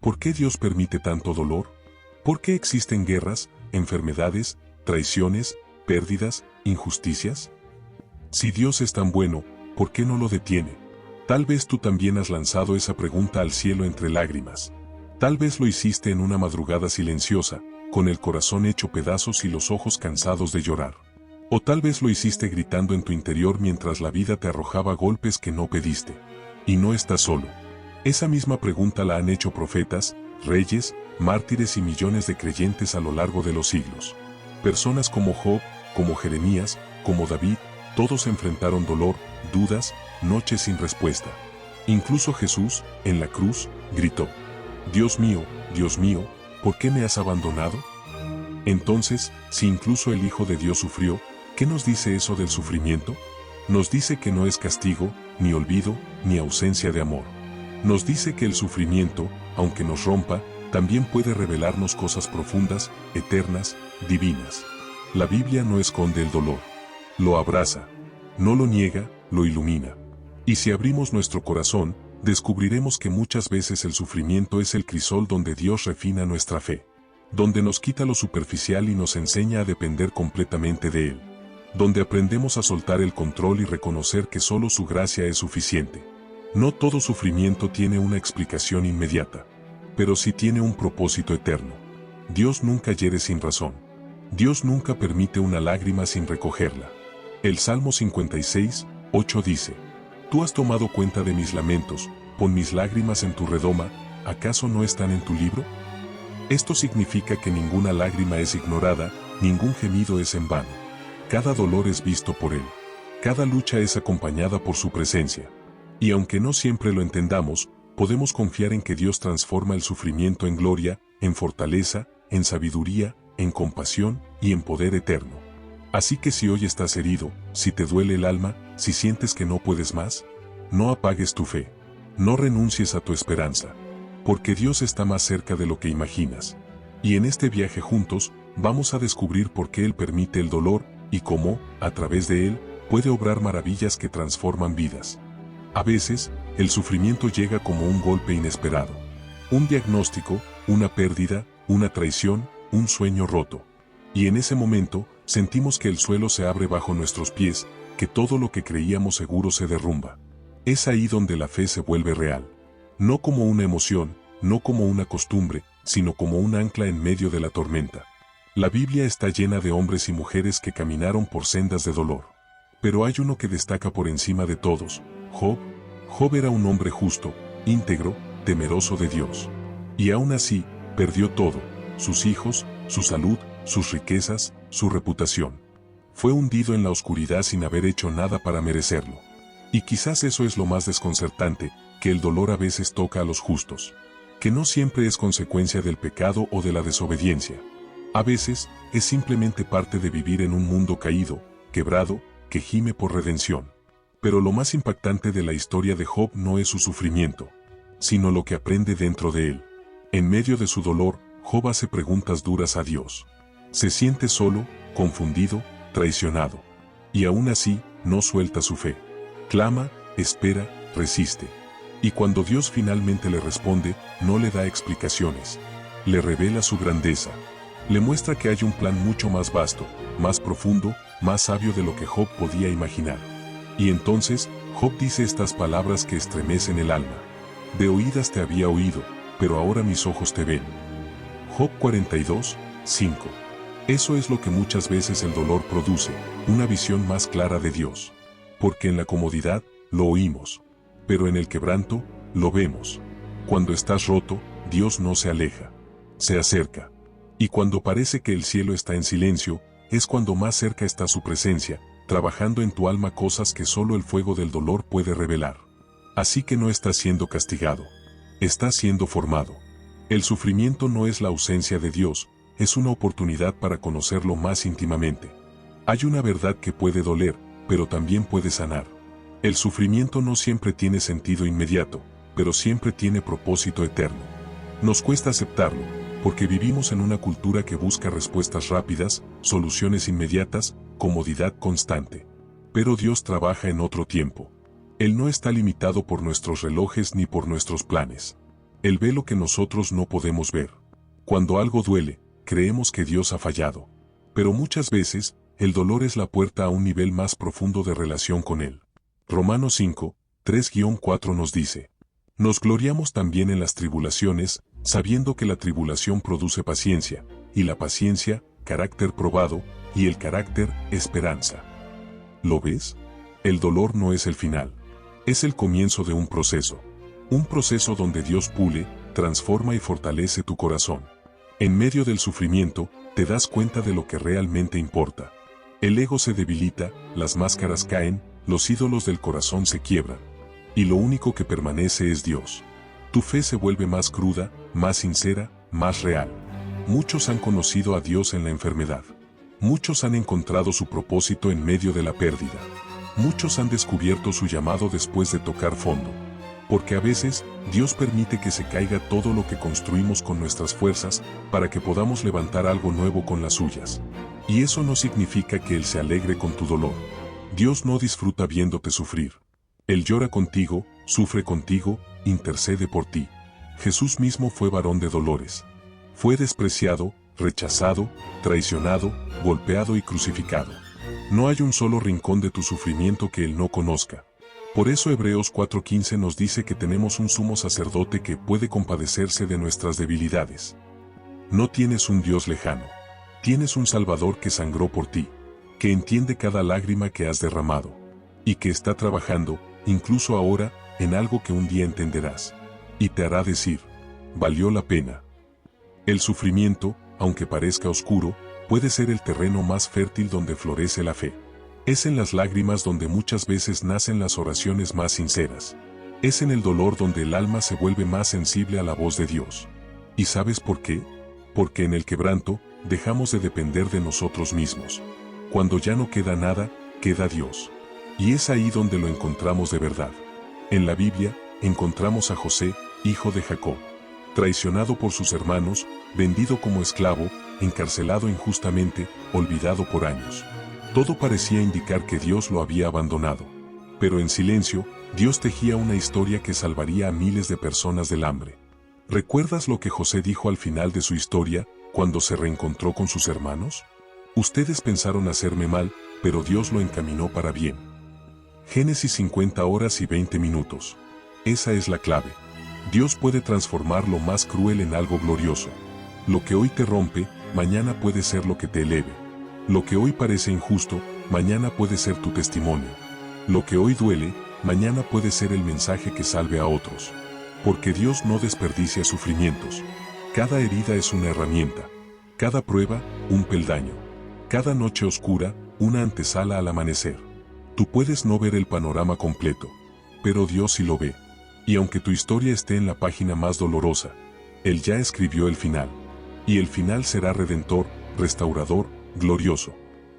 ¿Por qué Dios permite tanto dolor? ¿Por qué existen guerras, enfermedades, traiciones, pérdidas, injusticias? Si Dios es tan bueno, ¿por qué no lo detiene? Tal vez tú también has lanzado esa pregunta al cielo entre lágrimas. Tal vez lo hiciste en una madrugada silenciosa, con el corazón hecho pedazos y los ojos cansados de llorar. O tal vez lo hiciste gritando en tu interior mientras la vida te arrojaba golpes que no pediste. Y no estás solo. Esa misma pregunta la han hecho profetas, reyes, mártires y millones de creyentes a lo largo de los siglos. Personas como Job, como Jeremías, como David, todos enfrentaron dolor, dudas, noches sin respuesta. Incluso Jesús, en la cruz, gritó: Dios mío, ¿por qué me has abandonado? Entonces, si incluso el Hijo de Dios sufrió, ¿qué nos dice eso del sufrimiento? Nos dice que no es castigo, ni olvido, ni ausencia de amor. Nos dice que el sufrimiento, aunque nos rompa, también puede revelarnos cosas profundas, eternas, divinas. La Biblia no esconde el dolor. Lo abraza. No lo niega, lo ilumina. Y si abrimos nuestro corazón, descubriremos que muchas veces el sufrimiento es el crisol donde Dios refina nuestra fe. Donde nos quita lo superficial y nos enseña a depender completamente de Él. Donde aprendemos a soltar el control y reconocer que solo su gracia es suficiente. No todo sufrimiento tiene una explicación inmediata, pero sí tiene un propósito eterno. Dios nunca hiere sin razón. Dios nunca permite una lágrima sin recogerla. El Salmo 56, 8 dice: Tú has tomado cuenta de mis lamentos, pon mis lágrimas en tu redoma, ¿acaso no están en tu libro? Esto significa que ninguna lágrima es ignorada, ningún gemido es en vano. Cada dolor es visto por Él. Cada lucha es acompañada por su presencia. Y aunque no siempre lo entendamos, podemos confiar en que Dios transforma el sufrimiento en gloria, en fortaleza, en sabiduría, en compasión y en poder eterno. Así que si hoy estás herido, si te duele el alma, si sientes que no puedes más, no apagues tu fe. No renuncies a tu esperanza. Porque Dios está más cerca de lo que imaginas. Y en este viaje juntos, vamos a descubrir por qué Él permite el dolor y cómo, a través de Él, puede obrar maravillas que transforman vidas. A veces, el sufrimiento llega como un golpe inesperado. Un diagnóstico, una pérdida, una traición, un sueño roto. Y en ese momento, sentimos que el suelo se abre bajo nuestros pies, que todo lo que creíamos seguro se derrumba. Es ahí donde la fe se vuelve real. No como una emoción, no como una costumbre, sino como un ancla en medio de la tormenta. La Biblia está llena de hombres y mujeres que caminaron por sendas de dolor. Pero hay uno que destaca por encima de todos: Job. Job era un hombre justo, íntegro, temeroso de Dios. Y aún así, perdió todo: sus hijos, su salud, sus riquezas, su reputación. Fue hundido en la oscuridad sin haber hecho nada para merecerlo. Y quizás eso es lo más desconcertante, que el dolor a veces toca a los justos. Que no siempre es consecuencia del pecado o de la desobediencia. A veces, es simplemente parte de vivir en un mundo caído, quebrado, que gime por redención. Pero lo más impactante de la historia de Job no es su sufrimiento, sino lo que aprende dentro de él. En medio de su dolor, Job hace preguntas duras a Dios. Se siente solo, confundido, traicionado. Y aún así, no suelta su fe. Clama, espera, resiste. Y cuando Dios finalmente le responde, no le da explicaciones. Le revela su grandeza. Le muestra que hay un plan mucho más vasto, más profundo, más sabio de lo que Job podía imaginar. Y entonces, Job dice estas palabras que estremecen el alma. De oídas te había oído, pero ahora mis ojos te ven. Job 42, 5. Eso es lo que muchas veces el dolor produce, una visión más clara de Dios. Porque en la comodidad, lo oímos. Pero en el quebranto, lo vemos. Cuando estás roto, Dios no se aleja. Se acerca. Y cuando parece que el cielo está en silencio, es cuando más cerca está su presencia, trabajando en tu alma cosas que solo el fuego del dolor puede revelar. Así que no estás siendo castigado. Estás siendo formado. El sufrimiento no es la ausencia de Dios, es una oportunidad para conocerlo más íntimamente. Hay una verdad que puede doler, pero también puede sanar. El sufrimiento no siempre tiene sentido inmediato, pero siempre tiene propósito eterno. Nos cuesta aceptarlo, porque vivimos en una cultura que busca respuestas rápidas, soluciones inmediatas, comodidad constante. Pero Dios trabaja en otro tiempo. Él no está limitado por nuestros relojes ni por nuestros planes. Él ve lo que nosotros no podemos ver. Cuando algo duele, creemos que Dios ha fallado. Pero muchas veces, el dolor es la puerta a un nivel más profundo de relación con Él. Romanos 5, 3-4 nos dice: nos gloriamos también en las tribulaciones, sabiendo que la tribulación produce paciencia, y la paciencia, carácter probado, y el carácter, esperanza. ¿Lo ves? El dolor no es el final. Es el comienzo de un proceso. Un proceso donde Dios pule, transforma y fortalece tu corazón. En medio del sufrimiento, te das cuenta de lo que realmente importa. El ego se debilita, las máscaras caen, los ídolos del corazón se quiebran. Y lo único que permanece es Dios. Tu fe se vuelve más cruda, más sincera, más real. Muchos han conocido a Dios en la enfermedad. Muchos han encontrado su propósito en medio de la pérdida. Muchos han descubierto su llamado después de tocar fondo. Porque a veces, Dios permite que se caiga todo lo que construimos con nuestras fuerzas, para que podamos levantar algo nuevo con las suyas. Y eso no significa que Él se alegre con tu dolor. Dios no disfruta viéndote sufrir. Él llora contigo, sufre contigo, intercede por ti. Jesús mismo fue varón de dolores. Fue despreciado, rechazado, traicionado, golpeado y crucificado. No hay un solo rincón de tu sufrimiento que Él no conozca. Por eso Hebreos 4:15 nos dice que tenemos un sumo sacerdote que puede compadecerse de nuestras debilidades. No tienes un Dios lejano. Tienes un Salvador que sangró por ti, que entiende cada lágrima que has derramado, y que está trabajando, incluso ahora, en algo que un día entenderás, y te hará decir: valió la pena. El sufrimiento, aunque parezca oscuro, puede ser el terreno más fértil donde florece la fe. Es en las lágrimas donde muchas veces nacen las oraciones más sinceras. Es en el dolor donde el alma se vuelve más sensible a la voz de Dios. ¿Y sabes por qué? Porque en el quebranto, dejamos de depender de nosotros mismos. Cuando ya no queda nada, queda Dios. Y es ahí donde lo encontramos de verdad. En la Biblia, encontramos a José, hijo de Jacob, traicionado por sus hermanos, vendido como esclavo, encarcelado injustamente, olvidado por años. Todo parecía indicar que Dios lo había abandonado. Pero en silencio, Dios tejía una historia que salvaría a miles de personas del hambre. ¿Recuerdas lo que José dijo al final de su historia, cuando se reencontró con sus hermanos? Ustedes pensaron hacerme mal, pero Dios lo encaminó para bien. Génesis 50 horas y 20 minutos. Esa es la clave. Dios puede transformar lo más cruel en algo glorioso. Lo que hoy te rompe, mañana puede ser lo que te eleve. Lo que hoy parece injusto, mañana puede ser tu testimonio. Lo que hoy duele, mañana puede ser el mensaje que salve a otros. Porque Dios no desperdicia sufrimientos. Cada herida es una herramienta. Cada prueba, un peldaño. Cada noche oscura, una antesala al amanecer. Tú puedes no ver el panorama completo, pero Dios sí lo ve. Y aunque tu historia esté en la página más dolorosa, Él ya escribió el final. Y el final será redentor, restaurador, glorioso.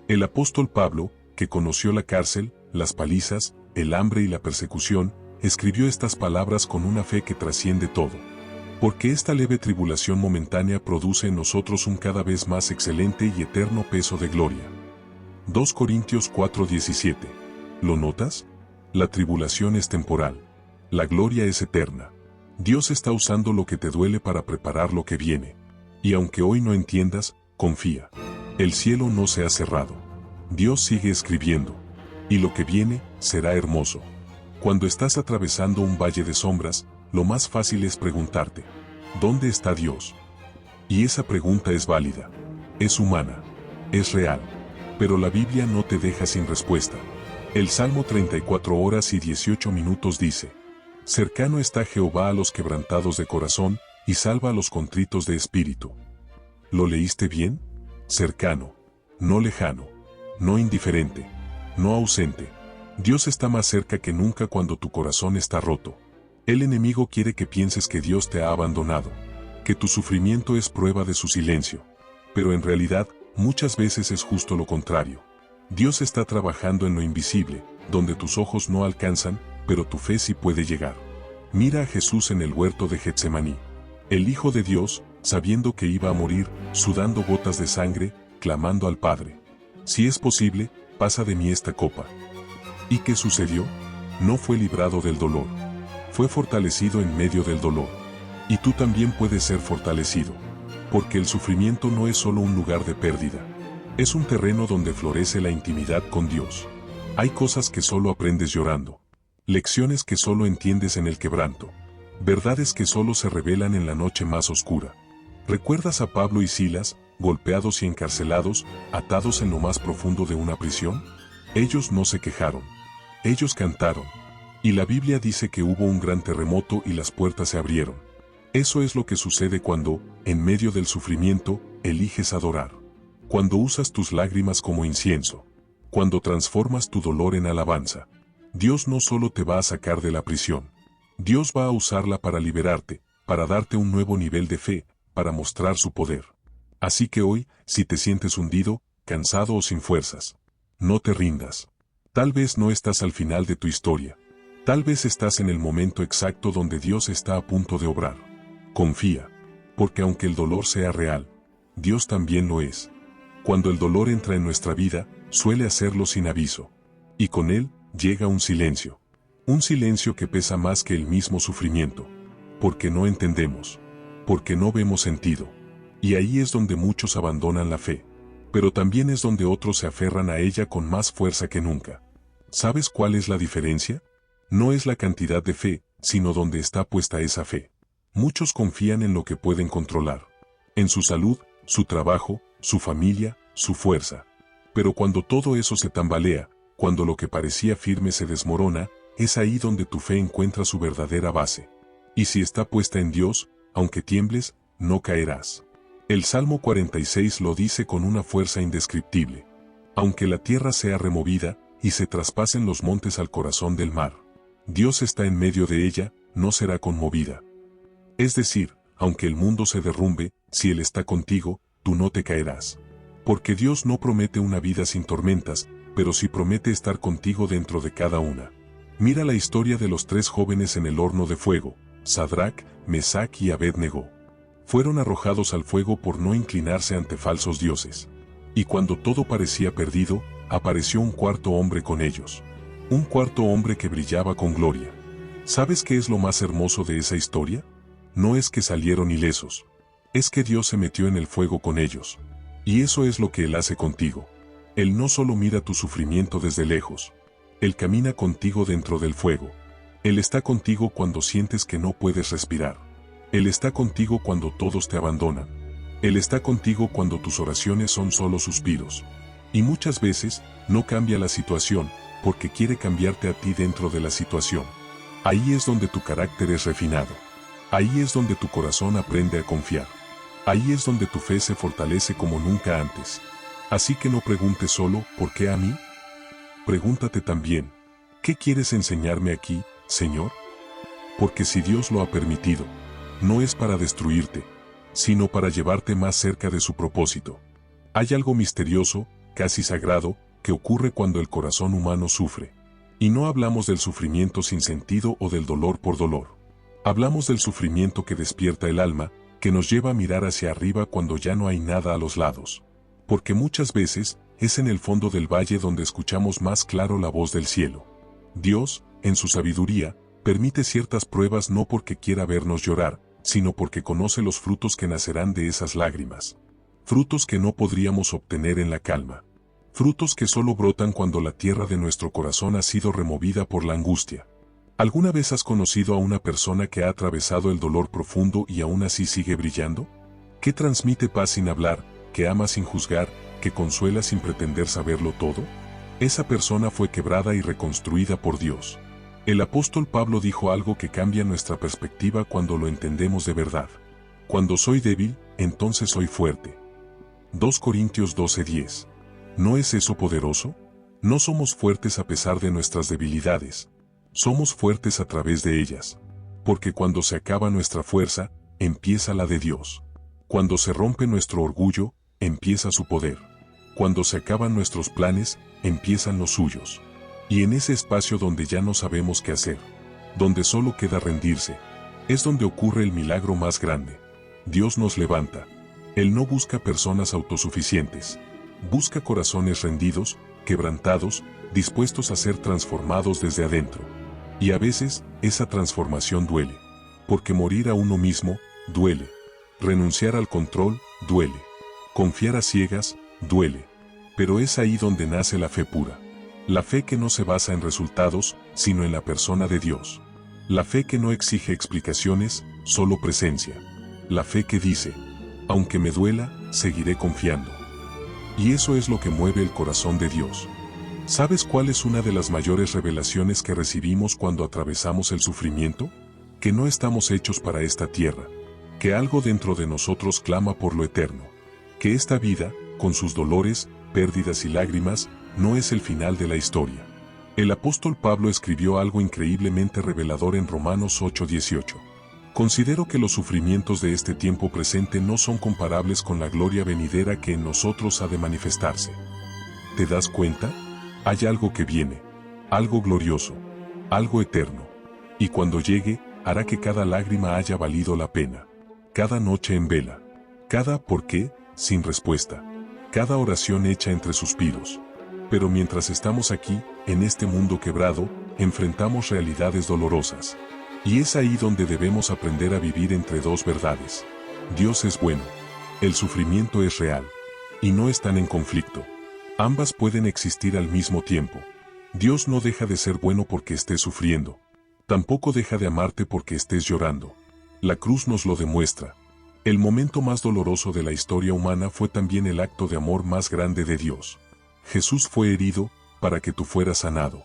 El apóstol Pablo, que conoció la cárcel, las palizas, el hambre y la persecución, escribió estas palabras con una fe que trasciende todo. Porque esta leve tribulación momentánea produce en nosotros un cada vez más excelente y eterno peso de gloria. 2 Corintios 4:17. ¿Lo notas? La tribulación es temporal. La gloria es eterna. Dios está usando lo que te duele para preparar lo que viene. Y aunque hoy no entiendas, confía. El cielo no se ha cerrado. Dios sigue escribiendo. Y lo que viene, será hermoso. Cuando estás atravesando un valle de sombras, lo más fácil es preguntarte: ¿dónde está Dios? Y esa pregunta es válida. Es humana. Es real. Pero la Biblia no te deja sin respuesta. El Salmo 34 horas y 18 minutos dice: cercano está Jehová a los quebrantados de corazón, y salva a los contritos de espíritu. ¿Lo leíste bien? Cercano, no lejano, no indiferente, no ausente. Dios está más cerca que nunca cuando tu corazón está roto. El enemigo quiere que pienses que Dios te ha abandonado, que tu sufrimiento es prueba de su silencio. Pero en realidad, muchas veces es justo lo contrario. Dios está trabajando en lo invisible, donde tus ojos no alcanzan, pero tu fe sí puede llegar. Mira a Jesús en el huerto de Getsemaní. El Hijo de Dios, sabiendo que iba a morir, sudando gotas de sangre, clamando al Padre: si es posible, pasa de mí esta copa. ¿Y qué sucedió? No fue librado del dolor. Fue fortalecido en medio del dolor. Y tú también puedes ser fortalecido. Porque el sufrimiento no es solo un lugar de pérdida. Es un terreno donde florece la intimidad con Dios. Hay cosas que solo aprendes llorando. Lecciones que solo entiendes en el quebranto. Verdades que solo se revelan en la noche más oscura. ¿Recuerdas a Pablo y Silas, golpeados y encarcelados, atados en lo más profundo de una prisión? Ellos no se quejaron. Ellos cantaron. Y la Biblia dice que hubo un gran terremoto y las puertas se abrieron. Eso es lo que sucede cuando, en medio del sufrimiento, eliges adorar. Cuando usas tus lágrimas como incienso. Cuando transformas tu dolor en alabanza. Dios no solo te va a sacar de la prisión. Dios va a usarla para liberarte, para darte un nuevo nivel de fe, para mostrar su poder. Así que hoy, si te sientes hundido, cansado o sin fuerzas, no te rindas. Tal vez no estás al final de tu historia. Tal vez estás en el momento exacto donde Dios está a punto de obrar. Confía, porque aunque el dolor sea real, Dios también lo es. Cuando el dolor entra en nuestra vida, suele hacerlo sin aviso. Y con él, llega un silencio. Un silencio que pesa más que el mismo sufrimiento. Porque no entendemos. Porque no vemos sentido. Y ahí es donde muchos abandonan la fe. Pero también es donde otros se aferran a ella con más fuerza que nunca. ¿Sabes cuál es la diferencia? No es la cantidad de fe, sino donde está puesta esa fe. Muchos confían en lo que pueden controlar. En su salud, su trabajo, su familia, su fuerza. Pero cuando todo eso se tambalea, cuando lo que parecía firme se desmorona, es ahí donde tu fe encuentra su verdadera base. Y si está puesta en Dios, aunque tiembles, no caerás. El Salmo 46 lo dice con una fuerza indescriptible. Aunque la tierra sea removida, y se traspasen los montes al corazón del mar, Dios está en medio de ella, no será conmovida. Es decir, aunque el mundo se derrumbe, si Él está contigo, tú no te caerás. Porque Dios no promete una vida sin tormentas, pero sí promete estar contigo dentro de cada una. Mira la historia de los 3 jóvenes en el horno de fuego, Sadrac, Mesac y Abed-Negó. Fueron arrojados al fuego por no inclinarse ante falsos dioses. Y cuando todo parecía perdido, apareció un cuarto hombre con ellos. Un cuarto hombre que brillaba con gloria. ¿Sabes qué es lo más hermoso de esa historia? No es que salieron ilesos. Es que Dios se metió en el fuego con ellos. Y eso es lo que Él hace contigo. Él no solo mira tu sufrimiento desde lejos. Él camina contigo dentro del fuego. Él está contigo cuando sientes que no puedes respirar. Él está contigo cuando todos te abandonan. Él está contigo cuando tus oraciones son solo suspiros. Y muchas veces, no cambia la situación, porque quiere cambiarte a ti dentro de la situación. Ahí es donde tu carácter es refinado. Ahí es donde tu corazón aprende a confiar. Ahí es donde tu fe se fortalece como nunca antes. Así que no preguntes solo, ¿por qué a mí? Pregúntate también, ¿qué quieres enseñarme aquí, Señor? Porque si Dios lo ha permitido, no es para destruirte, sino para llevarte más cerca de su propósito. Hay algo misterioso, casi sagrado, que ocurre cuando el corazón humano sufre. Y no hablamos del sufrimiento sin sentido o del dolor por dolor. Hablamos del sufrimiento que despierta el alma, que nos lleva a mirar hacia arriba cuando ya no hay nada a los lados. Porque muchas veces, es en el fondo del valle donde escuchamos más claro la voz del cielo. Dios, en su sabiduría, permite ciertas pruebas no porque quiera vernos llorar, sino porque conoce los frutos que nacerán de esas lágrimas. Frutos que no podríamos obtener en la calma. Frutos que solo brotan cuando la tierra de nuestro corazón ha sido removida por la angustia. ¿Alguna vez has conocido a una persona que ha atravesado el dolor profundo y aún así sigue brillando? ¿Que transmite paz sin hablar, que ama sin juzgar, que consuela sin pretender saberlo todo? Esa persona fue quebrada y reconstruida por Dios. El apóstol Pablo dijo algo que cambia nuestra perspectiva cuando lo entendemos de verdad. Cuando soy débil, entonces soy fuerte. 2 Corintios 12:10. ¿No es eso poderoso? No somos fuertes a pesar de nuestras debilidades. Somos fuertes a través de ellas. Porque cuando se acaba nuestra fuerza, empieza la de Dios. Cuando se rompe nuestro orgullo, empieza su poder. Cuando se acaban nuestros planes, empiezan los suyos. Y en ese espacio donde ya no sabemos qué hacer, donde solo queda rendirse, es donde ocurre el milagro más grande. Dios nos levanta. Él no busca personas autosuficientes. Busca corazones rendidos, quebrantados, dispuestos a ser transformados desde adentro. Y a veces, esa transformación duele. Porque morir a uno mismo, duele. Renunciar al control, duele. Confiar a ciegas, duele. Pero es ahí donde nace la fe pura. La fe que no se basa en resultados, sino en la persona de Dios. La fe que no exige explicaciones, solo presencia. La fe que dice, aunque me duela, seguiré confiando. Y eso es lo que mueve el corazón de Dios. ¿Sabes cuál es una de las mayores revelaciones que recibimos cuando atravesamos el sufrimiento? Que no estamos hechos para esta tierra. Que algo dentro de nosotros clama por lo eterno. Que esta vida, con sus dolores, pérdidas y lágrimas, no es el final de la historia. El apóstol Pablo escribió algo increíblemente revelador en Romanos 8:18. Considero que los sufrimientos de este tiempo presente no son comparables con la gloria venidera que en nosotros ha de manifestarse. ¿Te das cuenta? Hay algo que viene, algo glorioso, algo eterno. Y cuando llegue, hará que cada lágrima haya valido la pena. Cada noche en vela. Cada ¿por qué? Sin respuesta. Cada oración hecha entre suspiros. Pero mientras estamos aquí, en este mundo quebrado, enfrentamos realidades dolorosas. Y es ahí donde debemos aprender a vivir entre dos verdades. Dios es bueno. El sufrimiento es real. Y no están en conflicto. Ambas pueden existir al mismo tiempo. Dios no deja de ser bueno porque estés sufriendo. Tampoco deja de amarte porque estés llorando. La cruz nos lo demuestra. El momento más doloroso de la historia humana fue también el acto de amor más grande de Dios. Jesús fue herido para que tú fueras sanado.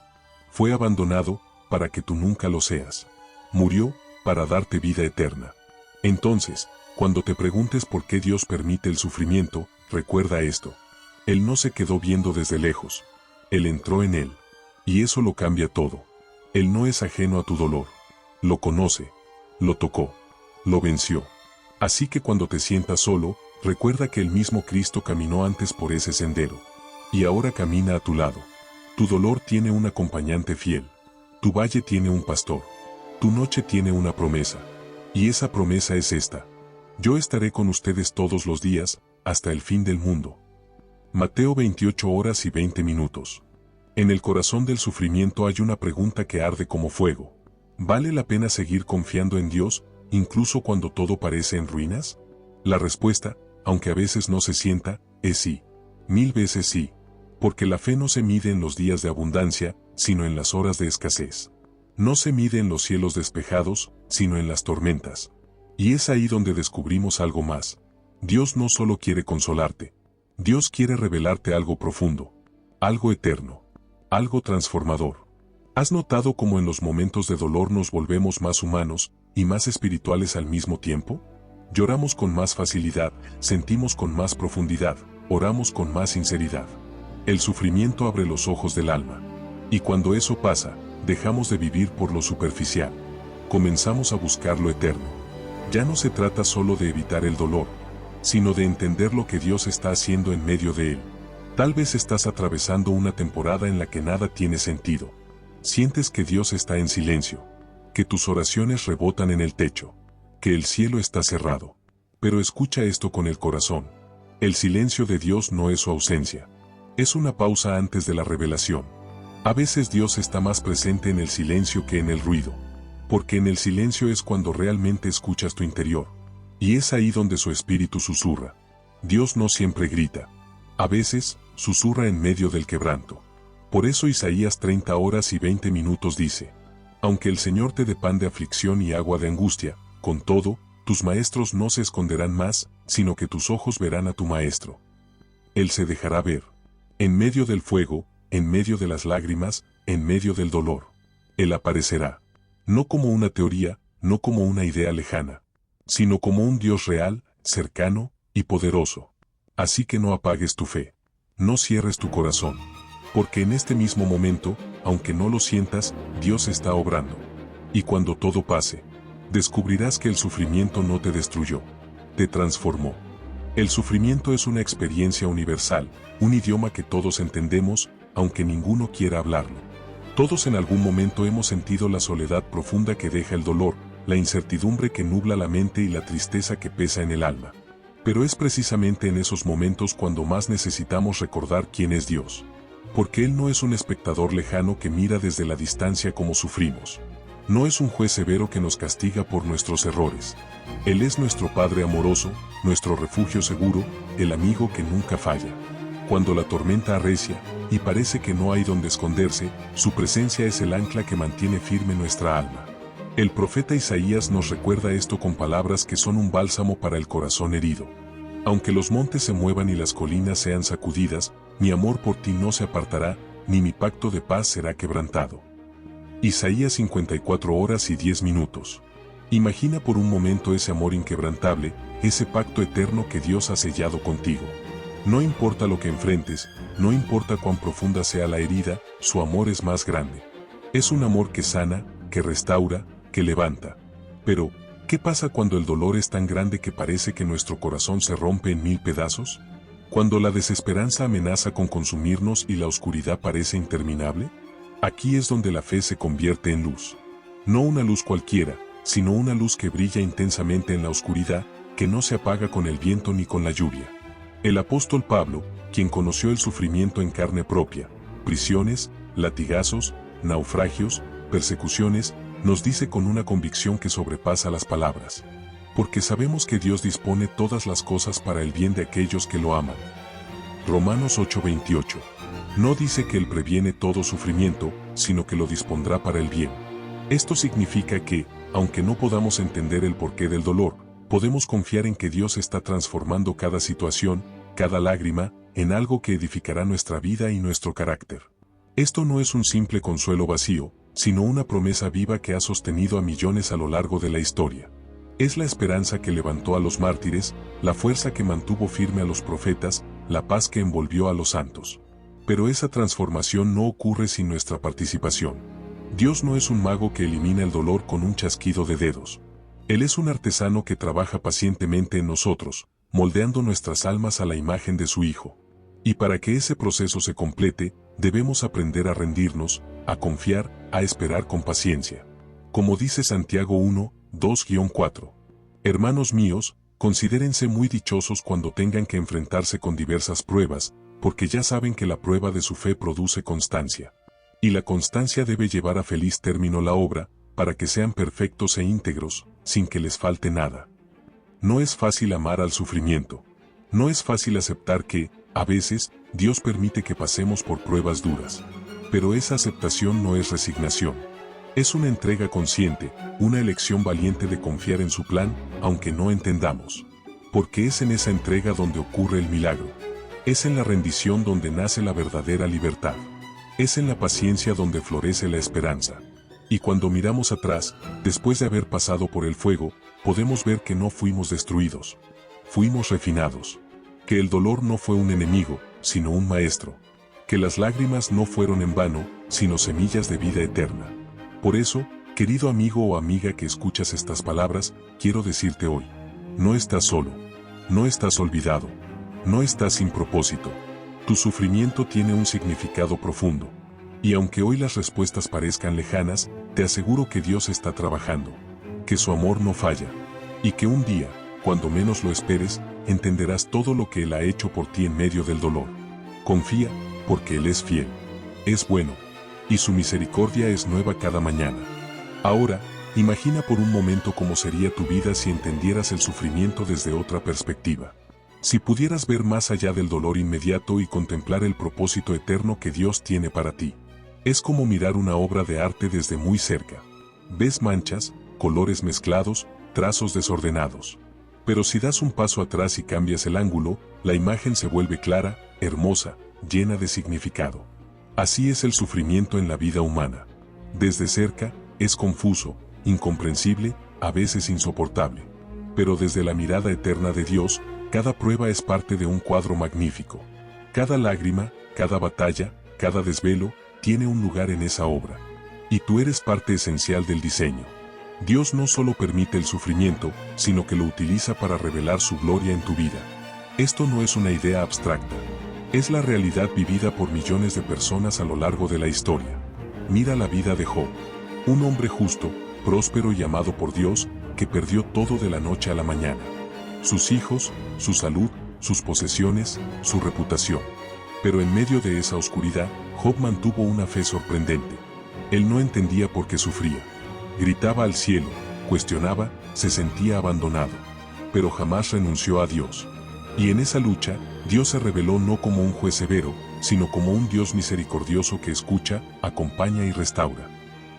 Fue abandonado para que tú nunca lo seas. Murió para darte vida eterna. Entonces, cuando te preguntes por qué Dios permite el sufrimiento, recuerda esto. Él no se quedó viendo desde lejos. Él entró en él. Y eso lo cambia todo. Él no es ajeno a tu dolor. Lo conoce. Lo tocó. Lo venció. Así que cuando te sientas solo, recuerda que el mismo Cristo caminó antes por ese sendero. Y ahora camina a tu lado. Tu dolor tiene un acompañante fiel. Tu valle tiene un pastor. Tu noche tiene una promesa. Y esa promesa es esta. Yo estaré con ustedes todos los días, hasta el fin del mundo. Mateo 28:20. En el corazón del sufrimiento hay una pregunta que arde como fuego. ¿Vale la pena seguir confiando en Dios, incluso cuando todo parece en ruinas? La respuesta, aunque a veces no se sienta, es sí. 1000 veces sí. Porque la fe no se mide en los días de abundancia, sino en las horas de escasez. No se mide en los cielos despejados, sino en las tormentas. Y es ahí donde descubrimos algo más. Dios no solo quiere consolarte. Dios quiere revelarte algo profundo. Algo eterno. Algo transformador. ¿Has notado cómo en los momentos de dolor nos volvemos más humanos y más espirituales al mismo tiempo? Lloramos con más facilidad, sentimos con más profundidad, oramos con más sinceridad. El sufrimiento abre los ojos del alma. Y cuando eso pasa, dejamos de vivir por lo superficial. Comenzamos a buscar lo eterno. Ya no se trata solo de evitar el dolor, sino de entender lo que Dios está haciendo en medio de él. Tal vez estás atravesando una temporada en la que nada tiene sentido. Sientes que Dios está en silencio, que tus oraciones rebotan en el techo, que el cielo está cerrado. Pero escucha esto con el corazón. El silencio de Dios no es su ausencia. Es una pausa antes de la revelación. A veces Dios está más presente en el silencio que en el ruido, porque en el silencio es cuando realmente escuchas tu interior. Y es ahí donde su espíritu susurra. Dios no siempre grita. A veces, susurra en medio del quebranto. Por eso Isaías 30:20 dice: Aunque el Señor te dé pan de aflicción y agua de angustia, con todo, tus maestros no se esconderán más, sino que tus ojos verán a tu maestro. Él se dejará ver. En medio del fuego, en medio de las lágrimas, en medio del dolor. Él aparecerá. No como una teoría, no como una idea lejana, sino como un Dios real, cercano y poderoso. Así que no apagues tu fe. No cierres tu corazón. Porque en este mismo momento, aunque no lo sientas, Dios está obrando. Y cuando todo pase, descubrirás que el sufrimiento no te destruyó, te transformó. El sufrimiento es una experiencia universal, un idioma que todos entendemos, aunque ninguno quiera hablarlo. Todos en algún momento hemos sentido la soledad profunda que deja el dolor, la incertidumbre que nubla la mente y la tristeza que pesa en el alma. Pero es precisamente en esos momentos cuando más necesitamos recordar quién es Dios. Porque Él no es un espectador lejano que mira desde la distancia como sufrimos. No es un juez severo que nos castiga por nuestros errores. Él es nuestro Padre amoroso, nuestro refugio seguro, el amigo que nunca falla. Cuando la tormenta arrecia, y parece que no hay donde esconderse, su presencia es el ancla que mantiene firme nuestra alma. El profeta Isaías nos recuerda esto con palabras que son un bálsamo para el corazón herido. Aunque los montes se muevan y las colinas sean sacudidas, mi amor por ti no se apartará, ni mi pacto de paz será quebrantado. Isaías 54 horas y 10 minutos. Imagina por un momento ese amor inquebrantable, ese pacto eterno que Dios ha sellado contigo. No importa lo que enfrentes, no importa cuán profunda sea la herida, su amor es más grande. Es un amor que sana, que restaura, que levanta. Pero, ¿qué pasa cuando el dolor es tan grande que parece que nuestro corazón se rompe en 1000 pedazos? ¿Cuando la desesperanza amenaza con consumirnos y la oscuridad parece interminable? Aquí es donde la fe se convierte en luz. No una luz cualquiera, sino una luz que brilla intensamente en la oscuridad, que no se apaga con el viento ni con la lluvia. El apóstol Pablo, quien conoció el sufrimiento en carne propia, prisiones, latigazos, naufragios, persecuciones, nos dice con una convicción que sobrepasa las palabras. Porque sabemos que Dios dispone todas las cosas para el bien de aquellos que lo aman. Romanos 8:28. No dice que Él previene todo sufrimiento, sino que lo dispondrá para el bien. Esto significa que, aunque no podamos entender el porqué del dolor, podemos confiar en que Dios está transformando cada situación, cada lágrima, en algo que edificará nuestra vida y nuestro carácter. Esto no es un simple consuelo vacío, sino una promesa viva que ha sostenido a millones a lo largo de la historia. Es la esperanza que levantó a los mártires, la fuerza que mantuvo firme a los profetas, la paz que envolvió a los santos. Pero esa transformación no ocurre sin nuestra participación. Dios no es un mago que elimina el dolor con un chasquido de dedos. Él es un artesano que trabaja pacientemente en nosotros, moldeando nuestras almas a la imagen de su Hijo. Y para que ese proceso se complete, debemos aprender a rendirnos, a confiar, a esperar con paciencia. Como dice Santiago 1, 2-4. Hermanos míos, considérense muy dichosos cuando tengan que enfrentarse con diversas pruebas, porque ya saben que la prueba de su fe produce constancia. Y la constancia debe llevar a feliz término la obra, para que sean perfectos e íntegros, sin que les falte nada. No es fácil amar al sufrimiento. No es fácil aceptar que, a veces, Dios permite que pasemos por pruebas duras. Pero esa aceptación no es resignación. Es una entrega consciente, una elección valiente de confiar en su plan, aunque no entendamos. Porque es en esa entrega donde ocurre el milagro. Es en la rendición donde nace la verdadera libertad. Es en la paciencia donde florece la esperanza. Y cuando miramos atrás, después de haber pasado por el fuego, podemos ver que no fuimos destruidos. Fuimos refinados. Que el dolor no fue un enemigo, sino un maestro. Que las lágrimas no fueron en vano, sino semillas de vida eterna. Por eso, querido amigo o amiga que escuchas estas palabras, quiero decirte hoy: no estás solo. No estás olvidado. No estás sin propósito. Tu sufrimiento tiene un significado profundo. Y aunque hoy las respuestas parezcan lejanas, te aseguro que Dios está trabajando. Que su amor no falla. Y que un día, cuando menos lo esperes, entenderás todo lo que Él ha hecho por ti en medio del dolor. Confía, porque Él es fiel. Es bueno. Y su misericordia es nueva cada mañana. Ahora, imagina por un momento cómo sería tu vida si entendieras el sufrimiento desde otra perspectiva. Si pudieras ver más allá del dolor inmediato y contemplar el propósito eterno que Dios tiene para ti. Es como mirar una obra de arte desde muy cerca. Ves manchas, colores mezclados, trazos desordenados. Pero si das un paso atrás y cambias el ángulo, la imagen se vuelve clara, hermosa, llena de significado. Así es el sufrimiento en la vida humana. Desde cerca, es confuso, incomprensible, a veces insoportable. Pero desde la mirada eterna de Dios, cada prueba es parte de un cuadro magnífico. Cada lágrima, cada batalla, cada desvelo, tiene un lugar en esa obra. Y tú eres parte esencial del diseño. Dios no solo permite el sufrimiento, sino que lo utiliza para revelar su gloria en tu vida. Esto no es una idea abstracta. Es la realidad vivida por millones de personas a lo largo de la historia. Mira la vida de Job. Un hombre justo, próspero y amado por Dios, que perdió todo de la noche a la mañana. Sus hijos, su salud, sus posesiones, su reputación. Pero en medio de esa oscuridad, Job mantuvo una fe sorprendente. Él no entendía por qué sufría. Gritaba al cielo, cuestionaba, se sentía abandonado. Pero jamás renunció a Dios. Y en esa lucha, Dios se reveló no como un juez severo, sino como un Dios misericordioso que escucha, acompaña y restaura.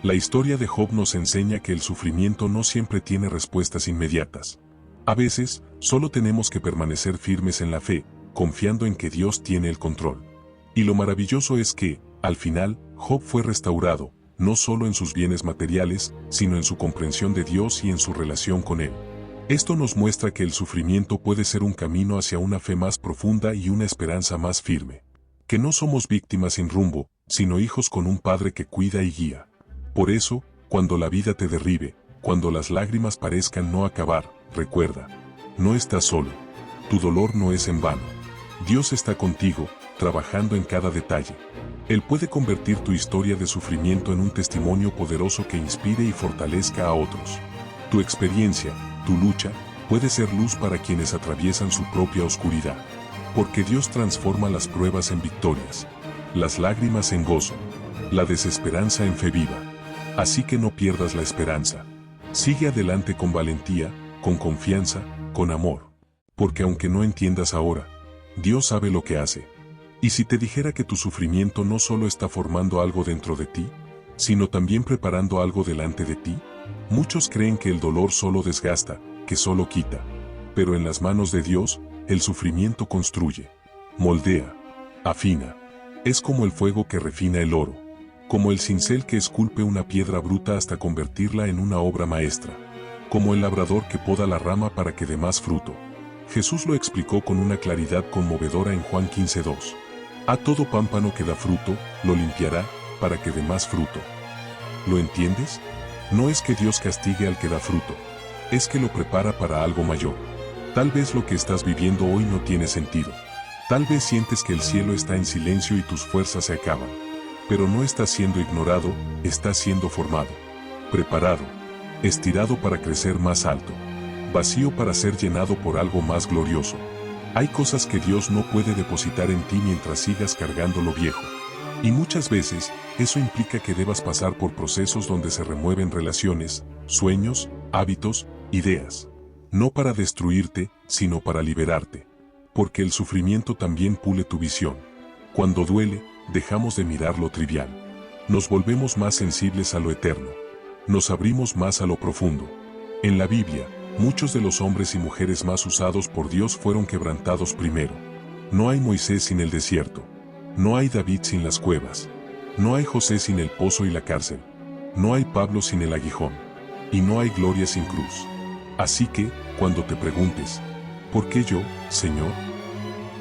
La historia de Job nos enseña que el sufrimiento no siempre tiene respuestas inmediatas. A veces, solo tenemos que permanecer firmes en la fe, confiando en que Dios tiene el control. Y lo maravilloso es que, al final, Job fue restaurado, no solo en sus bienes materiales, sino en su comprensión de Dios y en su relación con Él. Esto nos muestra que el sufrimiento puede ser un camino hacia una fe más profunda y una esperanza más firme. Que no somos víctimas sin rumbo, sino hijos con un Padre que cuida y guía. Por eso, cuando la vida te derribe, cuando las lágrimas parezcan no acabar, recuerda, no estás solo. Tu dolor no es en vano. Dios está contigo, trabajando en cada detalle. Él puede convertir tu historia de sufrimiento en un testimonio poderoso que inspire y fortalezca a otros. Tu experiencia, tu lucha, puede ser luz para quienes atraviesan su propia oscuridad. Porque Dios transforma las pruebas en victorias, las lágrimas en gozo, la desesperanza en fe viva. Así que no pierdas la esperanza. Sigue adelante con valentía, con confianza, con amor. Porque aunque no entiendas ahora, Dios sabe lo que hace. Y si te dijera que tu sufrimiento no solo está formando algo dentro de ti, sino también preparando algo delante de ti, muchos creen que el dolor solo desgasta, que solo quita. Pero en las manos de Dios, el sufrimiento construye, moldea, afina. Es como el fuego que refina el oro, como el cincel que esculpe una piedra bruta hasta convertirla en una obra maestra, como el labrador que poda la rama para que dé más fruto. Jesús lo explicó con una claridad conmovedora en Juan 15:2. A todo pámpano que da fruto, lo limpiará, para que dé más fruto. ¿Lo entiendes? No es que Dios castigue al que da fruto, es que lo prepara para algo mayor. Tal vez lo que estás viviendo hoy no tiene sentido. Tal vez sientes que el cielo está en silencio y tus fuerzas se acaban. Pero no estás siendo ignorado, estás siendo formado, preparado, estirado para crecer más alto, vacío para ser llenado por algo más glorioso. Hay cosas que Dios no puede depositar en ti mientras sigas cargando lo viejo. Y muchas veces, eso implica que debas pasar por procesos donde se remueven relaciones, sueños, hábitos, ideas. No para destruirte, sino para liberarte. Porque el sufrimiento también pule tu visión. Cuando duele, dejamos de mirar lo trivial. Nos volvemos más sensibles a lo eterno. Nos abrimos más a lo profundo. En la Biblia, muchos de los hombres y mujeres más usados por Dios fueron quebrantados primero. No hay Moisés sin el desierto. No hay David sin las cuevas. No hay José sin el pozo y la cárcel. No hay Pablo sin el aguijón. Y no hay gloria sin cruz. Así que, cuando te preguntes, ¿por qué yo, Señor?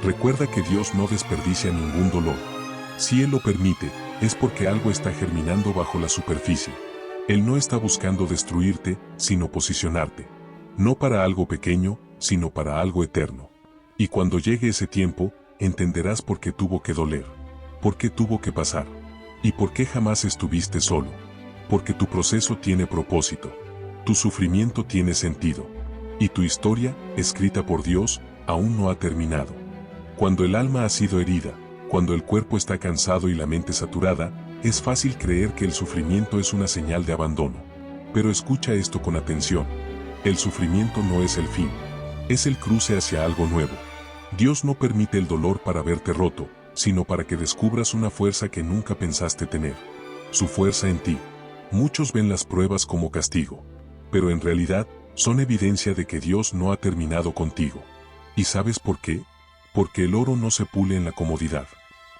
Recuerda que Dios no desperdicia ningún dolor. Si Él lo permite, es porque algo está germinando bajo la superficie. Él no está buscando destruirte, sino posicionarte. No para algo pequeño, sino para algo eterno. Y cuando llegue ese tiempo, entenderás por qué tuvo que doler, por qué tuvo que pasar, y por qué jamás estuviste solo. Porque tu proceso tiene propósito, tu sufrimiento tiene sentido, y tu historia, escrita por Dios, aún no ha terminado. Cuando el alma ha sido herida, cuando el cuerpo está cansado y la mente saturada, es fácil creer que el sufrimiento es una señal de abandono. Pero escucha esto con atención. El sufrimiento no es el fin, es el cruce hacia algo nuevo. Dios no permite el dolor para verte roto, sino para que descubras una fuerza que nunca pensaste tener. Su fuerza en ti. Muchos ven las pruebas como castigo, pero en realidad son evidencia de que Dios no ha terminado contigo. ¿Y sabes por qué? Porque el oro no se pule en la comodidad.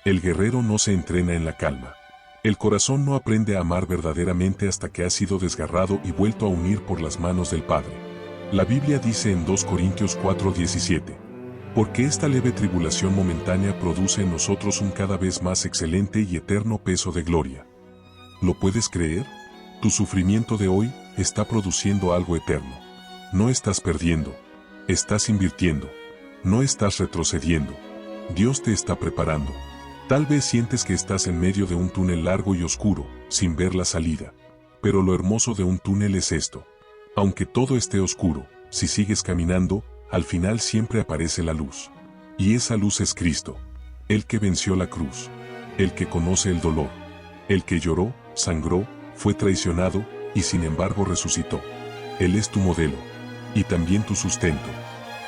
El guerrero no se entrena en la calma. El corazón no aprende a amar verdaderamente hasta que ha sido desgarrado y vuelto a unir por las manos del Padre. La Biblia dice en 2 Corintios 4:17, porque esta leve tribulación momentánea produce en nosotros un cada vez más excelente y eterno peso de gloria. ¿Lo puedes creer? Tu sufrimiento de hoy está produciendo algo eterno. No estás perdiendo, estás invirtiendo, no estás retrocediendo. Dios te está preparando. Tal vez sientes que estás en medio de un túnel largo y oscuro, sin ver la salida. Pero lo hermoso de un túnel es esto. Aunque todo esté oscuro, si sigues caminando, al final siempre aparece la luz. Y esa luz es Cristo. El que venció la cruz. El que conoce el dolor. El que lloró, sangró, fue traicionado, y sin embargo resucitó. Él es tu modelo, y también tu sustento.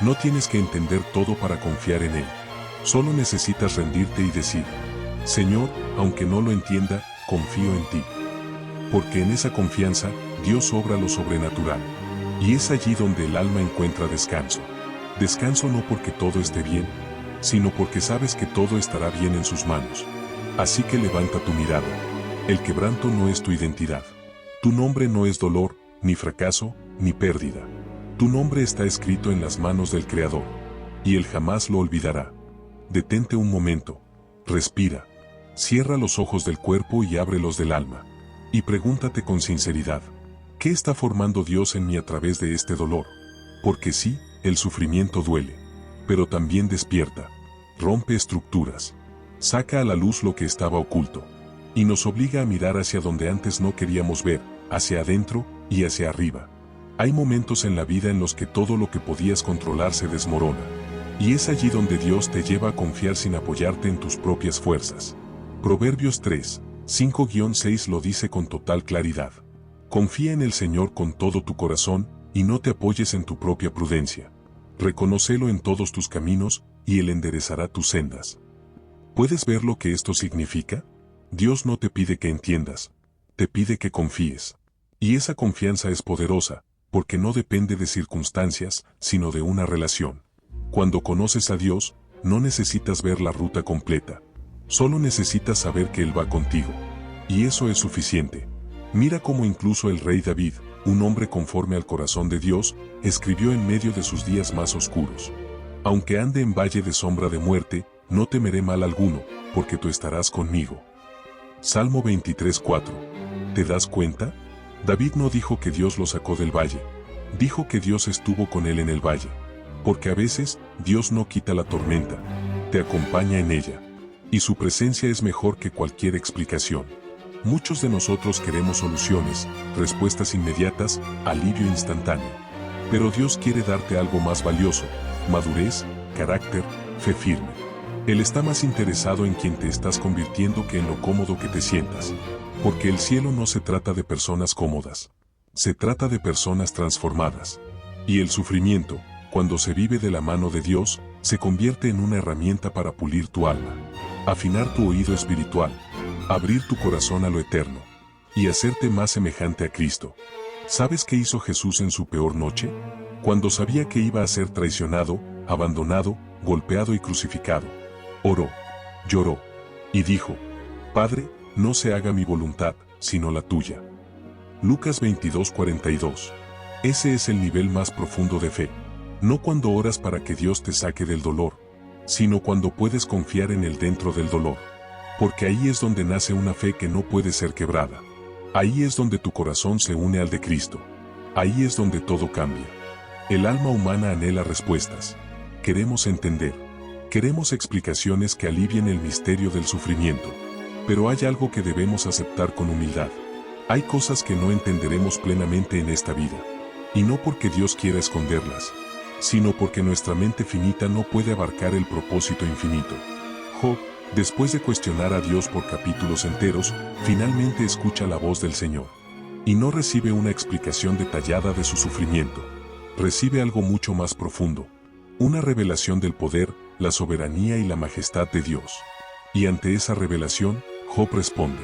No tienes que entender todo para confiar en Él. Solo necesitas rendirte y decir: Señor, aunque no lo entienda, confío en ti. Porque en esa confianza, Dios obra lo sobrenatural. Y es allí donde el alma encuentra descanso. Descanso no porque todo esté bien, sino porque sabes que todo estará bien en sus manos. Así que levanta tu mirada. El quebranto no es tu identidad. Tu nombre no es dolor, ni fracaso, ni pérdida. Tu nombre está escrito en las manos del Creador. Y Él jamás lo olvidará. Detente un momento. Respira. Cierra los ojos del cuerpo y ábrelos del alma. Y pregúntate con sinceridad: ¿qué está formando Dios en mí a través de este dolor? Porque sí, el sufrimiento duele. Pero también despierta. Rompe estructuras. Saca a la luz lo que estaba oculto. Y nos obliga a mirar hacia donde antes no queríamos ver, hacia adentro y hacia arriba. Hay momentos en la vida en los que todo lo que podías controlar se desmorona. Y es allí donde Dios te lleva a confiar sin apoyarte en tus propias fuerzas. Proverbios 3, 5-6 lo dice con total claridad. Confía en el Señor con todo tu corazón, y no te apoyes en tu propia prudencia. Reconócelo en todos tus caminos, y Él enderezará tus sendas. ¿Puedes ver lo que esto significa? Dios no te pide que entiendas, te pide que confíes. Y esa confianza es poderosa, porque no depende de circunstancias, sino de una relación. Cuando conoces a Dios, no necesitas ver la ruta completa. Solo necesitas saber que Él va contigo. Y eso es suficiente. Mira cómo incluso el rey David, un hombre conforme al corazón de Dios, escribió en medio de sus días más oscuros: aunque ande en valle de sombra de muerte, no temeré mal alguno, porque tú estarás conmigo. Salmo 23:4. ¿Te das cuenta? David no dijo que Dios lo sacó del valle. Dijo que Dios estuvo con él en el valle. Porque a veces, Dios no quita la tormenta, te acompaña en ella. Y su presencia es mejor que cualquier explicación. Muchos de nosotros queremos soluciones, respuestas inmediatas, alivio instantáneo. Pero Dios quiere darte algo más valioso: madurez, carácter, fe firme. Él está más interesado en quien te estás convirtiendo que en lo cómodo que te sientas. Porque el cielo no se trata de personas cómodas. Se trata de personas transformadas. Y el sufrimiento, cuando se vive de la mano de Dios, se convierte en una herramienta para pulir tu alma, afinar tu oído espiritual, abrir tu corazón a lo eterno, y hacerte más semejante a Cristo. ¿Sabes qué hizo Jesús en su peor noche? Cuando sabía que iba a ser traicionado, abandonado, golpeado y crucificado. Oró, lloró, y dijo: Padre, no se haga mi voluntad, sino la tuya. Lucas 22:42. Ese es el nivel más profundo de fe. No cuando oras para que Dios te saque del dolor, sino cuando puedes confiar en Él dentro del dolor. Porque ahí es donde nace una fe que no puede ser quebrada. Ahí es donde tu corazón se une al de Cristo. Ahí es donde todo cambia. El alma humana anhela respuestas. Queremos entender. Queremos explicaciones que alivien el misterio del sufrimiento. Pero hay algo que debemos aceptar con humildad. Hay cosas que no entenderemos plenamente en esta vida. Y no porque Dios quiera esconderlas, sino porque nuestra mente finita no puede abarcar el propósito infinito. Job, después de cuestionar a Dios por capítulos enteros, finalmente escucha la voz del Señor. Y no recibe una explicación detallada de su sufrimiento. Recibe algo mucho más profundo. Una revelación del poder, la soberanía y la majestad de Dios. Y ante esa revelación, Job responde: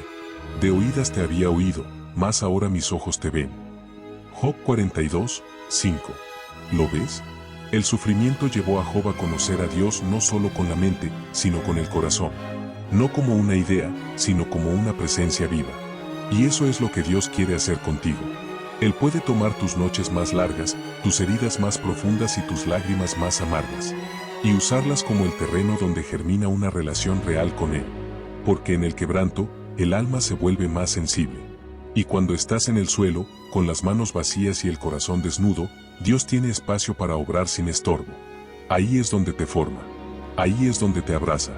de oídas te había oído, mas ahora mis ojos te ven. Job 42:5. ¿Lo ves? El sufrimiento llevó a Job a conocer a Dios no solo con la mente, sino con el corazón. No como una idea, sino como una presencia viva. Y eso es lo que Dios quiere hacer contigo. Él puede tomar tus noches más largas, tus heridas más profundas y tus lágrimas más amargas, y usarlas como el terreno donde germina una relación real con Él. Porque en el quebranto, el alma se vuelve más sensible. Y cuando estás en el suelo, con las manos vacías y el corazón desnudo, Dios tiene espacio para obrar sin estorbo. Ahí es donde te forma. Ahí es donde te abraza.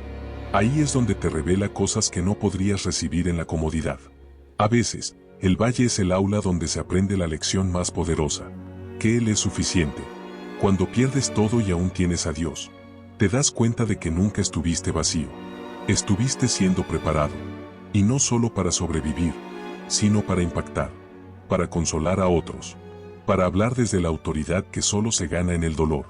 Ahí es donde te revela cosas que no podrías recibir en la comodidad. A veces, el valle es el aula donde se aprende la lección más poderosa: que Él es suficiente. Cuando pierdes todo y aún tienes a Dios, te das cuenta de que nunca estuviste vacío. Estuviste siendo preparado. Y no solo para sobrevivir, sino para impactar. para consolar a otros, para hablar desde la autoridad que solo se gana en el dolor.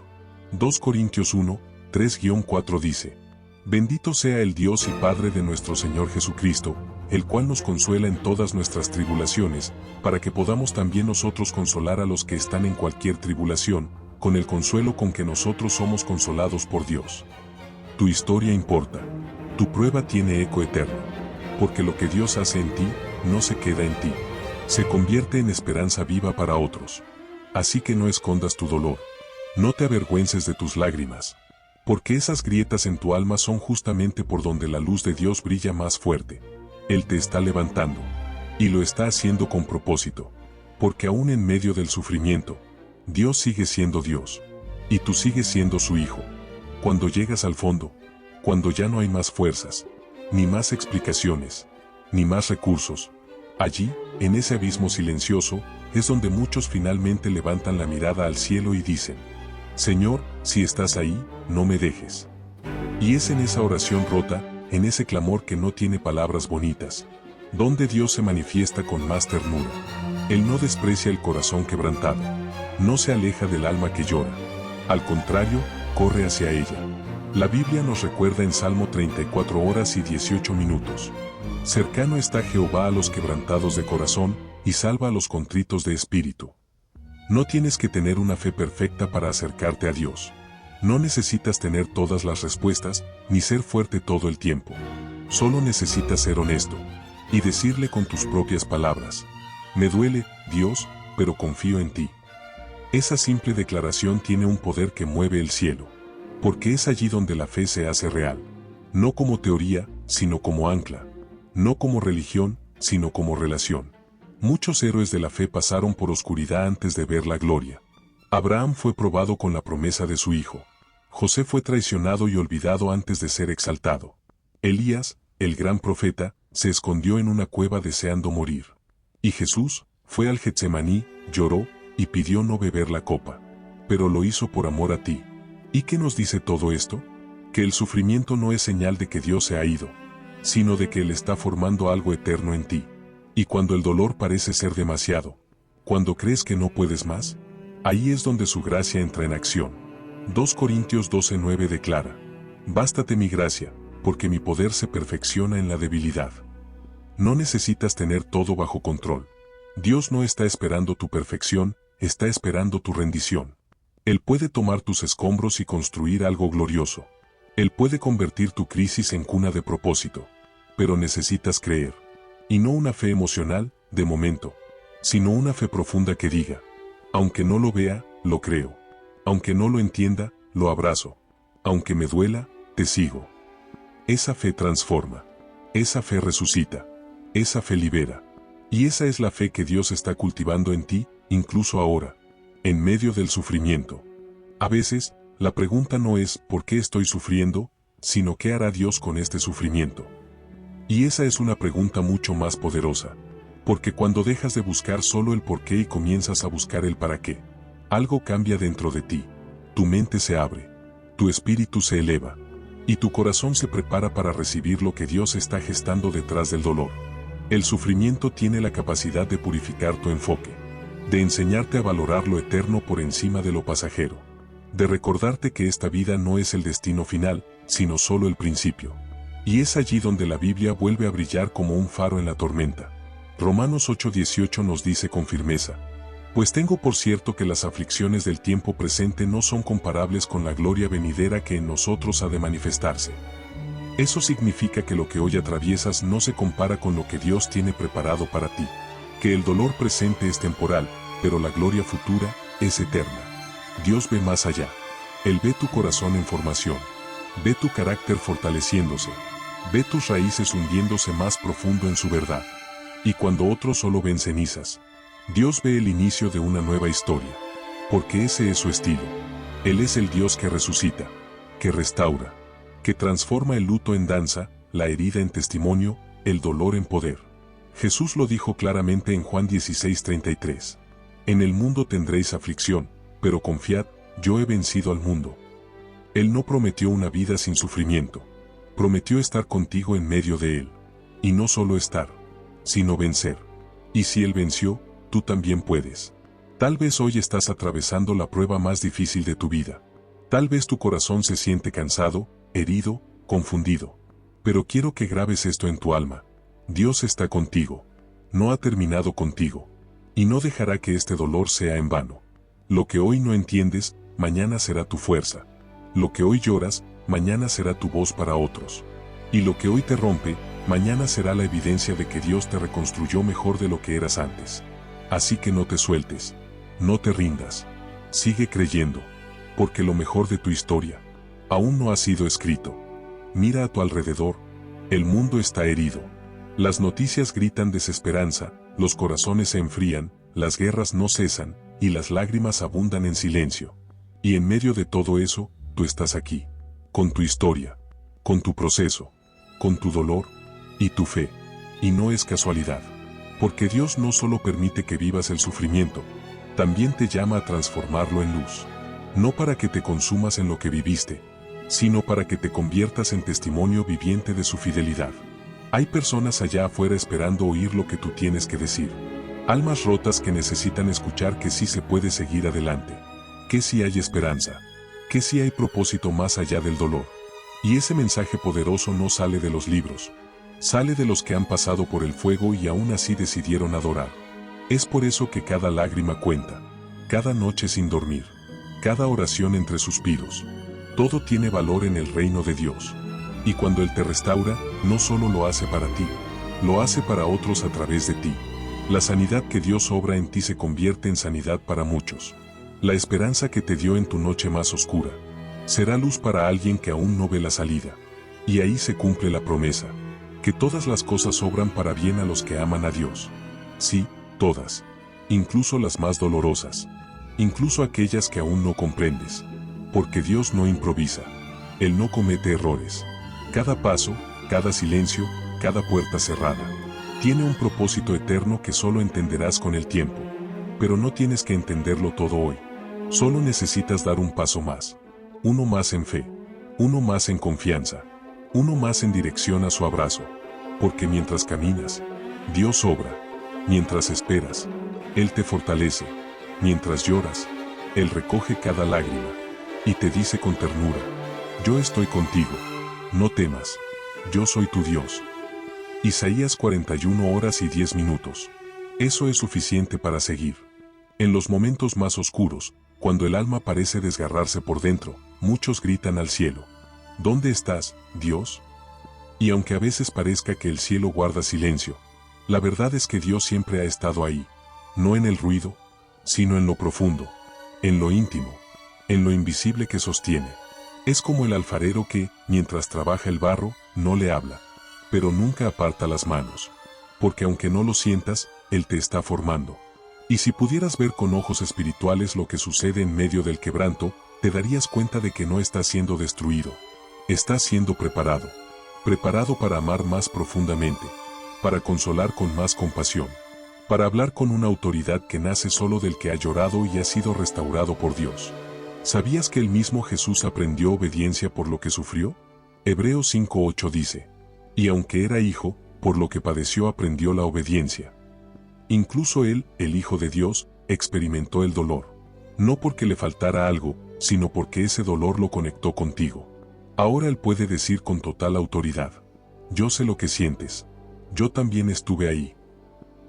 2 Corintios 1, 3-4 dice: Bendito sea el Dios y Padre de nuestro Señor Jesucristo, el cual nos consuela en todas nuestras tribulaciones, para que podamos también nosotros consolar a los que están en cualquier tribulación, con el consuelo con que nosotros somos consolados por Dios. Tu historia importa. Tu prueba tiene eco eterno. Porque lo que Dios hace en ti, no se queda en ti. Se convierte en esperanza viva para otros. Así que no escondas tu dolor. No te avergüences de tus lágrimas. Porque esas grietas en tu alma son justamente por donde la luz de Dios brilla más fuerte. Él te está levantando. Y lo está haciendo con propósito. Porque aún en medio del sufrimiento, Dios sigue siendo Dios. Y tú sigues siendo su hijo. Cuando llegas al fondo, cuando ya no hay más fuerzas, ni más explicaciones, ni más recursos, allí, en ese abismo silencioso, es donde muchos finalmente levantan la mirada al cielo y dicen: Señor, si estás ahí, no me dejes. Y es en esa oración rota, en ese clamor que no tiene palabras bonitas, donde Dios se manifiesta con más ternura. Él no desprecia el corazón quebrantado, no se aleja del alma que llora. Al contrario, corre hacia ella. La Biblia nos recuerda en Salmo 34 horas y 18 minutos. Cercano está Jehová a los quebrantados de corazón, y salva a los contritos de espíritu. No tienes que tener una fe perfecta para acercarte a Dios. No necesitas tener todas las respuestas, ni ser fuerte todo el tiempo. Solo necesitas ser honesto, y decirle con tus propias palabras: me duele, Dios, pero confío en ti. Esa simple declaración tiene un poder que mueve el cielo, porque es allí donde la fe se hace real. No como teoría, sino como ancla. No como religión, sino como relación. Muchos héroes de la fe pasaron por oscuridad antes de ver la gloria. Abraham fue probado con la promesa de su hijo. José fue traicionado y olvidado antes de ser exaltado. Elías, el gran profeta, se escondió en una cueva deseando morir. Y Jesús fue al Getsemaní, lloró y pidió no beber la copa. Pero lo hizo por amor a ti. ¿Y qué nos dice todo esto? Que el sufrimiento no es señal de que Dios se ha ido, sino de que Él está formando algo eterno en ti. Y cuando el dolor parece ser demasiado, cuando crees que no puedes más, ahí es donde su gracia entra en acción. 2 Corintios 12:9 declara: Bástate mi gracia, porque mi poder se perfecciona en la debilidad. No necesitas tener todo bajo control. Dios no está esperando tu perfección, está esperando tu rendición. Él puede tomar tus escombros y construir algo glorioso. Él puede convertir tu crisis en cuna de propósito. Pero necesitas creer. Y no una fe emocional, de momento, sino una fe profunda que diga: aunque no lo vea, lo creo. Aunque no lo entienda, lo abrazo. Aunque me duela, te sigo. Esa fe transforma. Esa fe resucita. Esa fe libera. Y esa es la fe que Dios está cultivando en ti, incluso ahora, en medio del sufrimiento. A veces, la pregunta no es ¿por qué estoy sufriendo?, sino ¿qué hará Dios con este sufrimiento? Y esa es una pregunta mucho más poderosa, porque cuando dejas de buscar solo el por qué y comienzas a buscar el para qué, algo cambia dentro de ti. Tu mente se abre, tu espíritu se eleva, y tu corazón se prepara para recibir lo que Dios está gestando detrás del dolor. El sufrimiento tiene la capacidad de purificar tu enfoque, de enseñarte a valorar lo eterno por encima de lo pasajero, de recordarte que esta vida no es el destino final, sino solo el principio. Y es allí donde la Biblia vuelve a brillar como un faro en la tormenta. Romanos 8:18 nos dice con firmeza: pues tengo por cierto que las aflicciones del tiempo presente no son comparables con la gloria venidera que en nosotros ha de manifestarse. Eso significa que lo que hoy atraviesas no se compara con lo que Dios tiene preparado para ti. Que el dolor presente es temporal, pero la gloria futura es eterna. Dios ve más allá. Él ve tu corazón en formación. Ve tu carácter fortaleciéndose. Ve tus raíces hundiéndose más profundo en su verdad. Y cuando otros solo ven cenizas, Dios ve el inicio de una nueva historia. Porque ese es su estilo. Él es el Dios que resucita, que restaura, que transforma el luto en danza, la herida en testimonio, el dolor en poder. Jesús lo dijo claramente en Juan 16:33. En el mundo tendréis aflicción, pero confiad, yo he vencido al mundo. Él no prometió una vida sin sufrimiento. Prometió estar contigo en medio de él. Y no solo estar, sino vencer. Y si Él venció, tú también puedes. Tal vez hoy estás atravesando la prueba más difícil de tu vida. Tal vez tu corazón se siente cansado, herido, confundido. Pero quiero que grabes esto en tu alma. Dios está contigo. No ha terminado contigo. Y no dejará que este dolor sea en vano. Lo que hoy no entiendes, mañana será tu fuerza. Lo que hoy lloras, mañana será tu voz para otros. Y lo que hoy te rompe, mañana será la evidencia de que Dios te reconstruyó mejor de lo que eras antes. Así que no te sueltes. No te rindas. Sigue creyendo. Porque lo mejor de tu historia aún no ha sido escrito. Mira a tu alrededor. El mundo está herido. Las noticias gritan desesperanza, los corazones se enfrían, las guerras no cesan, y las lágrimas abundan en silencio. Y en medio de todo eso, tú estás aquí. Con tu historia. Con tu proceso. Con tu dolor. Y tu fe. Y no es casualidad. Porque Dios no solo permite que vivas el sufrimiento, también te llama a transformarlo en luz. No para que te consumas en lo que viviste, sino para que te conviertas en testimonio viviente de su fidelidad. Hay personas allá afuera esperando oír lo que tú tienes que decir. Almas rotas que necesitan escuchar que sí se puede seguir adelante. Que sí hay esperanza. Que sí hay propósito más allá del dolor. Y ese mensaje poderoso no sale de los libros. Sale de los que han pasado por el fuego y aún así decidieron adorar. Es por eso que cada lágrima cuenta. Cada noche sin dormir. Cada oración entre suspiros. Todo tiene valor en el reino de Dios. Y cuando Él te restaura, no solo lo hace para ti, lo hace para otros a través de ti. La sanidad que Dios obra en ti se convierte en sanidad para muchos. La esperanza que te dio en tu noche más oscura será luz para alguien que aún no ve la salida. Y ahí se cumple la promesa, que todas las cosas obran para bien a los que aman a Dios. Sí, todas. Incluso las más dolorosas. Incluso aquellas que aún no comprendes. Porque Dios no improvisa. Él no comete errores. Cada paso, cada silencio, cada puerta cerrada, tiene un propósito eterno que solo entenderás con el tiempo. Pero no tienes que entenderlo todo hoy. Solo necesitas dar un paso más. Uno más en fe. Uno más en confianza. Uno más en dirección a su abrazo. Porque mientras caminas, Dios obra. Mientras esperas, Él te fortalece. Mientras lloras, Él recoge cada lágrima. Y te dice con ternura: yo estoy contigo. No temas. Yo soy tu Dios. Isaías 41:10. Eso es suficiente para seguir. En los momentos más oscuros, cuando el alma parece desgarrarse por dentro, muchos gritan al cielo: ¿dónde estás, Dios? Y aunque a veces parezca que el cielo guarda silencio, la verdad es que Dios siempre ha estado ahí, no en el ruido, sino en lo profundo, en lo íntimo, en lo invisible que sostiene. Es como el alfarero que, mientras trabaja el barro, no le habla, pero nunca aparta las manos, porque aunque no lo sientas, Él te está formando. Y si pudieras ver con ojos espirituales lo que sucede en medio del quebranto, te darías cuenta de que no estás siendo destruido. Estás siendo preparado. Preparado para amar más profundamente, para consolar con más compasión, para hablar con una autoridad que nace solo del que ha llorado y ha sido restaurado por Dios. ¿Sabías que el mismo Jesús aprendió obediencia por lo que sufrió? Hebreos 5:8 dice: y aunque era hijo, por lo que padeció aprendió la obediencia. Incluso Él, el Hijo de Dios, experimentó el dolor. No porque le faltara algo, sino porque ese dolor lo conectó contigo. Ahora Él puede decir con total autoridad: yo sé lo que sientes. Yo también estuve ahí.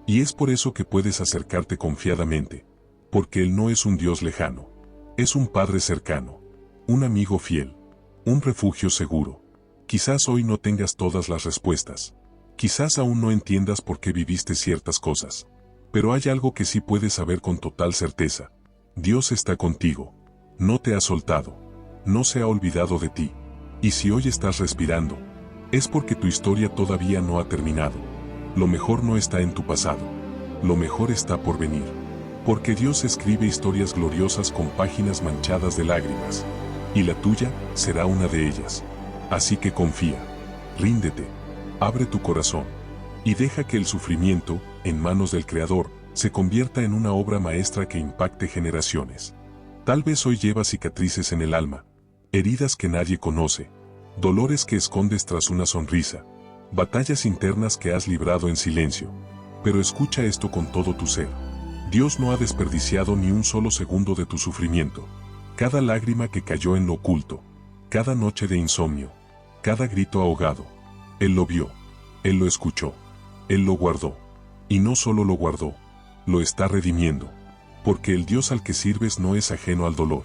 Y es por eso que puedes acercarte confiadamente. Porque Él no es un Dios lejano. Es un Padre cercano. Un amigo fiel. Un refugio seguro. Quizás hoy no tengas todas las respuestas. Quizás aún no entiendas por qué viviste ciertas cosas. Pero hay algo que sí puedes saber con total certeza. Dios está contigo. No te ha soltado. No se ha olvidado de ti. Y si hoy estás respirando, es porque tu historia todavía no ha terminado. Lo mejor no está en tu pasado. Lo mejor está por venir. Porque Dios escribe historias gloriosas con páginas manchadas de lágrimas. Y la tuya será una de ellas. Así que confía. Ríndete. Abre tu corazón. Y deja que el sufrimiento, en manos del Creador, se convierta en una obra maestra que impacte generaciones. Tal vez hoy llevas cicatrices en el alma. Heridas que nadie conoce. Dolores que escondes tras una sonrisa. Batallas internas que has librado en silencio. Pero escucha esto con todo tu ser. Dios no ha desperdiciado ni un solo segundo de tu sufrimiento. Cada lágrima que cayó en lo oculto, cada noche de insomnio, cada grito ahogado, Él lo vio, Él lo escuchó, Él lo guardó. Y no solo lo guardó, lo está redimiendo. Porque el Dios al que sirves no es ajeno al dolor.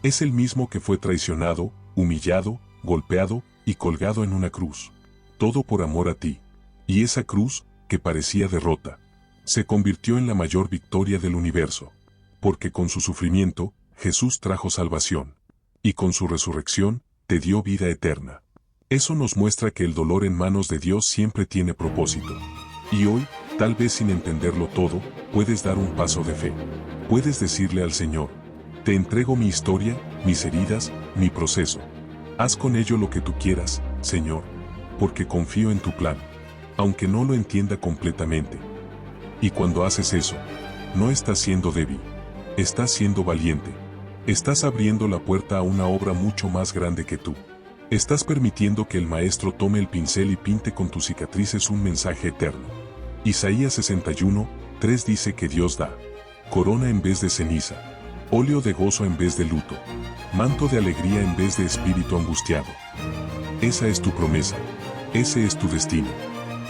Es el mismo que fue traicionado, humillado, golpeado y colgado en una cruz. Todo por amor a ti. Y esa cruz, que parecía derrota, se convirtió en la mayor victoria del universo. Porque con su sufrimiento, Jesús trajo salvación. Y con su resurrección, te dio vida eterna. Eso nos muestra que el dolor en manos de Dios siempre tiene propósito. Y hoy, tal vez sin entenderlo todo, puedes dar un paso de fe. Puedes decirle al Señor: te entrego mi historia, mis heridas, mi proceso. Haz con ello lo que tú quieras, Señor, porque confío en tu plan, aunque no lo entienda completamente. Y cuando haces eso, no estás siendo débil, estás siendo valiente. Estás abriendo la puerta a una obra mucho más grande que tú. Estás permitiendo que el Maestro tome el pincel y pinte con tus cicatrices un mensaje eterno. Isaías 61:3 dice que Dios da corona en vez de ceniza, óleo de gozo en vez de luto, manto de alegría en vez de espíritu angustiado. Esa es tu promesa, ese es tu destino.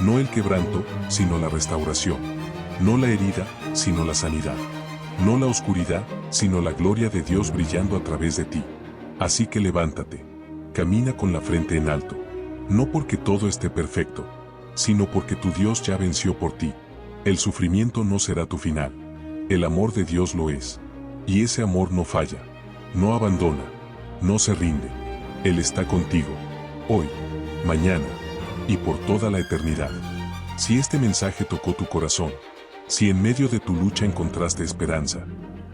No el quebranto, sino la restauración. No la herida, sino la sanidad. No la oscuridad, sino la gloria de Dios brillando a través de ti. Así que levántate. Camina con la frente en alto. No porque todo esté perfecto, sino porque tu Dios ya venció por ti. El sufrimiento no será tu final. El amor de Dios lo es. Y ese amor no falla, no abandona, no se rinde. Él está contigo, hoy, mañana y por toda la eternidad. Si este mensaje tocó tu corazón, si en medio de tu lucha encontraste esperanza,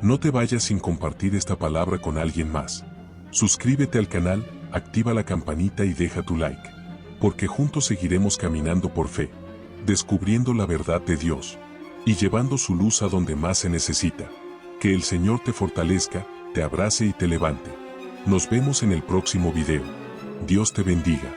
no te vayas sin compartir esta palabra con alguien más. Suscríbete al canal, activa la campanita y deja tu like, porque juntos seguiremos caminando por fe, descubriendo la verdad de Dios y llevando su luz a donde más se necesita. Que el Señor te fortalezca, te abrace y te levante. Nos vemos en el próximo video. Dios te bendiga.